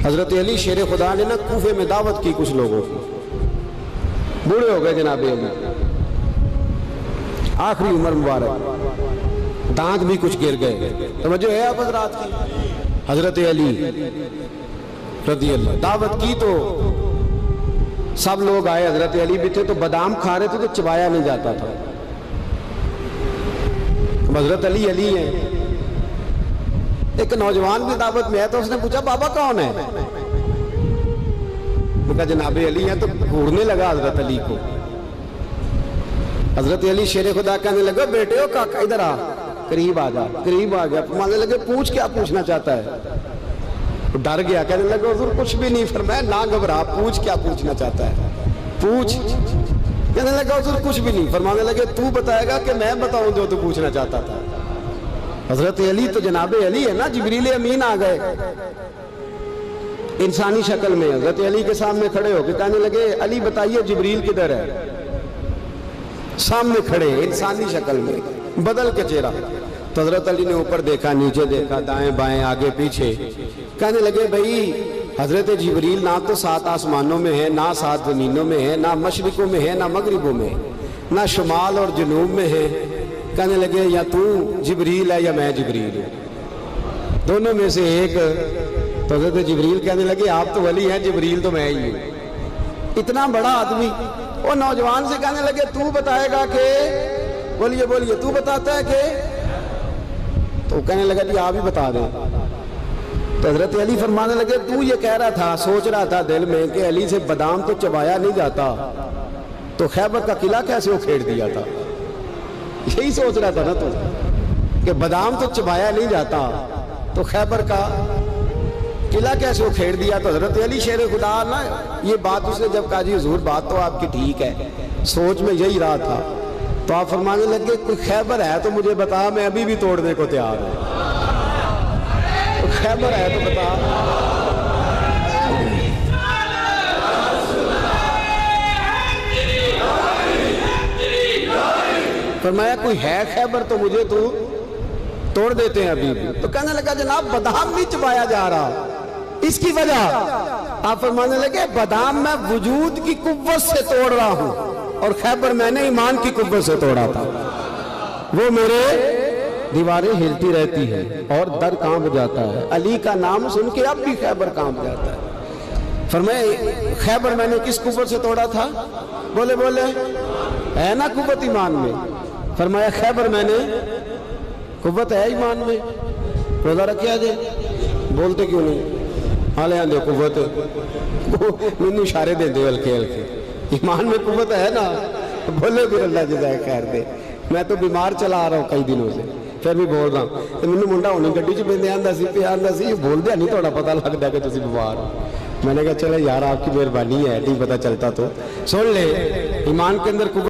حضرت علی شیر خدا نے نا کوفے میں دعوت کی کچھ لوگوں کی، بوڑھے ہو گئے جناب علی، آخری عمر مبارک، دانت بھی کچھ گر گئے. توجہ ہے آپ حضرات کی؟ حضرت علی رضی اللہ دعوت کی تو سب لوگ آئے، حضرت علی بھی تھے تو بادام کھا رہے تھے تو چبایا نہیں جاتا تھا. حضرت علی علی ہیں. ایک نوجوان بھی دعوت میں ہے تو اس نے پوچھا بابا کون ہے؟ میں کہا جناب علی ہیں. تو گھورنے لگا حضرت علی کو. حضرت علی شیر خدا کہنے لگا بیٹے ہو کاکا ادھر آ، قریب آ جا. قریب آ گیا، ماننے لگے پوچھ کیا پوچھنا چاہتا ہے؟ ڈر گیا، کہنے لگا حضور کچھ بھی نہیں. فرمایا نہ گھبرا، پوچھ کیا پوچھنا چاہتا ہے، پوچھ. کہنے لگا حضور کچھ بھی نہیں. فرمانے لگے تو بتائے گا کہ میں بتاؤں جو تو پوچھنا چاہتا تھا؟ حضرت علی تو جناب علی ہے نا. جبریل امین آ گئے انسانی شکل میں، حضرت علی کے سامنے کھڑے ہو کے کہنے لگے علی بتائیے جبریل کدھر ہے؟ سامنے کھڑے انسانی شکل میں، بدل کے چہرہ. تو حضرت علی نے اوپر دیکھا، نیچے دیکھا، دائیں بائیں آگے پیچھے. کہنے لگے بھائی حضرت جبریل نہ تو 7 آسمانوں میں ہے، نہ 7 زمینوں میں ہے، نہ مشرقوں میں ہے، نہ مغربوں میں، نہ شمال اور جنوب میں ہے. کہنے لگے یا تو جبریل ہے یا میں جبریل ہوں، دونوں میں سے ایک. تو حضرت جبریل کہنے لگے آپ تو ولی ہیں، جبریل تو میں ہی ہوں. اتنا بڑا آدمی. وہ نوجوان سے کہنے لگے تو بتائے گا کہ، بولیے بولیے تو بتاتا ہے کہ؟ تو کہنے لگا جی آپ ہی بتا دیں. تو حضرت علی فرمانے لگے تو یہ کہہ رہا تھا، سوچ رہا تھا دل میں کہ علی سے بادام تو چبایا نہیں جاتا، تو خیبر کا قلعہ کیسے اکھیڑ دیا تھا؟ یہی سوچ رہا تھا نا تو، کہ بادام تو چبایا نہیں جاتا تو خیبر کا قلعہ کیسے اکھیڑ دیا؟ تو حضرت علی شیر خدا نا یہ بات اس نے جب کہا جی حضور بات تو آپ کی ٹھیک ہے، سوچ میں یہی رہا تھا. تو آپ فرمانے لگے کوئی خیبر ہے تو مجھے بتا، میں ابھی بھی توڑنے کو تیار ہوں. خیبر ہے تو بتا. فرمایا کوئی ہے خیبر تو مجھے تو توڑ دیتے ہیں ابھی بھی. تو کہنے لگا جناب بادام نہیں چبایا جا رہا، اس کی وجہ آپ فرمانے لگے بادام میں وجود کی قوت سے توڑ رہا ہوں اور خیبر میں نے ایمان کی قوت سے توڑا تھا. وہ میرے دیواریں ہلتی رہتی ہیں اور در کانپ جاتا ہے. علی کا نام سن کے اب بھی خیبر کانپ جاتا ہے. فرمایا خیبر میں نے کس قوت سے توڑا تھا؟ بولے بولے ہے نا قوت ایمان میں. فرمایا خیبر میں نے، قوت ہے ایمان میں. روزہ رکھیا جے؟ بولتے کیوں نہیں؟ حالے آندے قوت میں اشارے دے دے ہلکے ہلکے. ایمان میں قوت ہے نا. بولے پھر اللہ جزائے خیر دے. میں تو بیمار چلا آ رہا ہوں کئی دنوں سے، پھر بھی بول رہا ہوں. تو مجھے منڈا ہونے گڈی چ بندے آندا سی پہ آندا سی بول دیا نہیں تھوڑا پتہ لگتا کہ تسی بیمار ہو. میں نے کہا چلے یار آپ کی مہربانی ہے، نہیں پتہ چلتا تو. سن لے ایمان کے اندر قوت